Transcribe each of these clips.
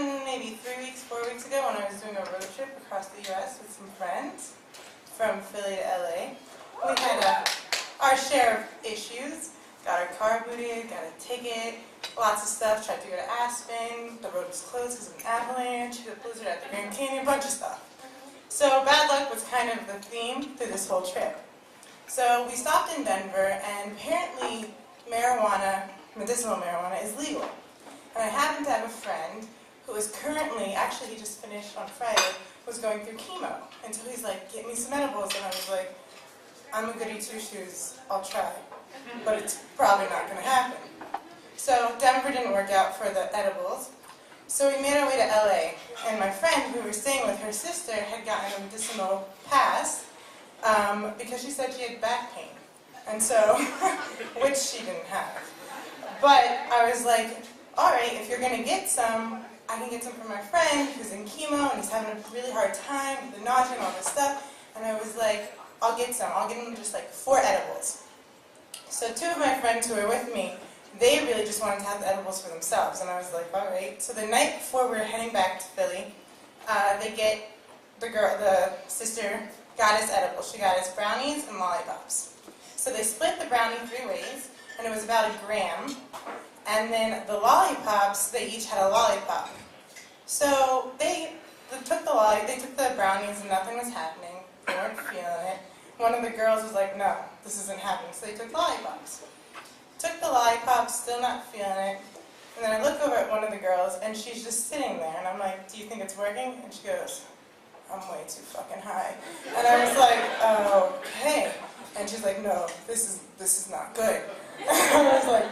happened maybe 3 weeks, 4 weeks ago when I was doing a road trip across the U.S. with some friends from Philly to LA. We had our share of issues. Got our car booted, got a ticket, lots of stuff. Tried to go to Aspen. The road was closed because of an avalanche, the blizzard at the Grand Canyon, a bunch of stuff. So bad luck was kind of the theme through this whole trip. So we stopped in Denver, and apparently marijuana, medicinal marijuana, is legal. And I happen to have a friend who is currently, actually he just finished on Friday, was going through chemo. And so he's like, get me some edibles. And I was like, I'm a goody two-shoes, I'll try. But it's probably not going to happen. So Denver didn't work out for the edibles. So we made our way to LA. And my friend, who we were staying with, her sister, had gotten a medicinal pass because she said she had back pain. And so, which she didn't have. But I was like, all right, if you're going to get some, I can get some for my friend who's in chemo and he's having a really hard time with the nausea and all this stuff. And I was like, I'll get some. I'll get him just like 4 edibles. So 2 of my friends who were with me, they really just wanted to have the edibles for themselves. And I was like, all right. So the night before we were heading back to Philly, the sister got us edibles. She got us brownies and lollipops. So they split the brownie 3 ways, and it was about 1 gram. And then the lollipops, they each had a lollipop. So they took the brownies and nothing was happening. They weren't feeling it. One of the girls was like, no, this isn't happening. So they took lollipops. Took the lollipops, still not feeling it. And then I look over at one of the girls and she's just sitting there. And I'm like, do you think it's working? And she goes, I'm way too fucking high. And I was like, okay. And she's like, no, this is not good. And I was like,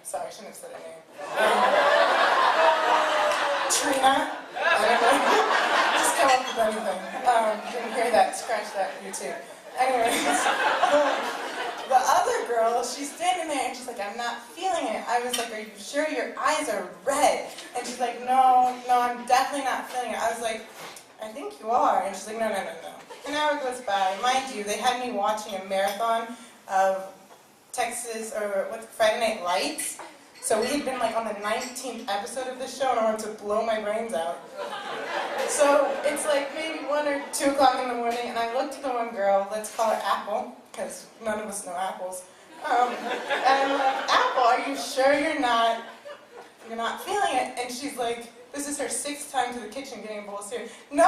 sorry, I shouldn't have said her name. Trina. I don't know. Just come up with anything. You can hear that, scratch that, YouTube. Anyways, the other girl, she's standing there and she's like, I'm not feeling it. I was like, are you sure your eyes are red? And she's like, no, I'm definitely not feeling it. I was like, I think you are. And she's like, no. An hour goes by. Mind you, they had me watching a marathon of Friday Night Lights. So we had been like on the 19th episode of this show and I wanted to blow my brains out. So it's like maybe 1 or 2 o'clock in the morning and I looked at the one girl, let's call her Apple, because none of us know apples. And I'm like, Apple, are you sure you're not feeling it? And she's like, this is her 6th time to the kitchen getting a bowl of cereal. No,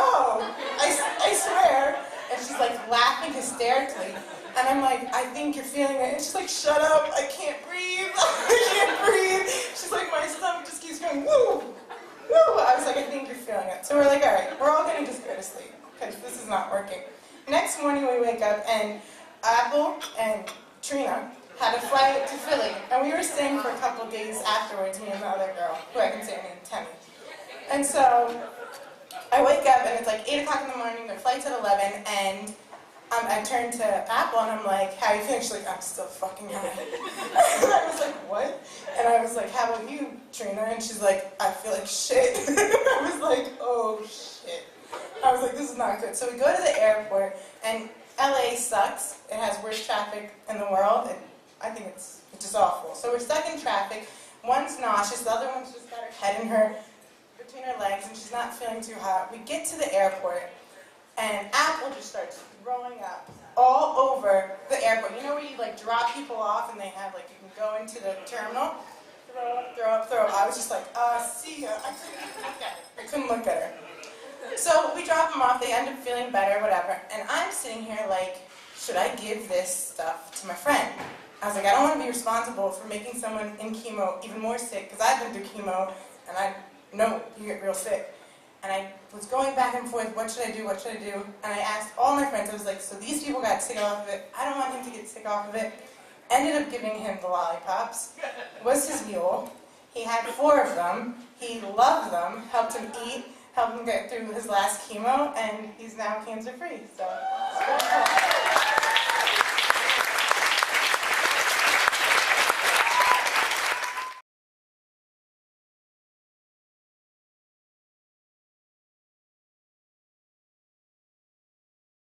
I swear. And she's like laughing hysterically. And I'm like, I think you're feeling it. And she's like, shut up, I can't breathe. I can't breathe. She's like, my stomach just keeps going, woo, woo. I was like, I think you're feeling it. So we're like, all right, we're all going to just go to sleep because this is not working. Next morning we wake up and Apple and Trina had a flight to Philly. And we were staying for a couple days afterwards, me and the other girl, who I can say her name, Tammy. And so I wake up and it's like 8 o'clock in the morning, their flight's at 11, and I turn to Apple and I'm like, how are you feeling? She's like, I'm still fucking high. And I was like, what? And I was like, how about you, Trina? And she's like, I feel like shit. I was like, oh shit. I was like, this is not good. So we go to the airport and LA sucks. It has worse traffic in the world, and I think it's just awful. So we're stuck in traffic. One's nauseous, the other one's just got her head in between her legs, and she's not feeling too hot. We get to the airport, and Apple just starts throwing up all over the airport. You know where you like drop people off, and they have like you can go into the terminal, throw up. I was just like, see ya. I couldn't look at her. So we drop them off. They end up feeling better, whatever. And I'm sitting here like, should I give this stuff to my friend? I was like, I don't want to be responsible for making someone in chemo even more sick, because I've been through chemo, and I know you get real sick. And I was going back and forth, what should I do? And I asked all my friends, I was like, so these people got sick off of it. I don't want him to get sick off of it. Ended up giving him the lollipops. Was his mule. He had 4 of them. He loved them, helped him eat, helped him get through his last chemo, and he's now cancer-free. So.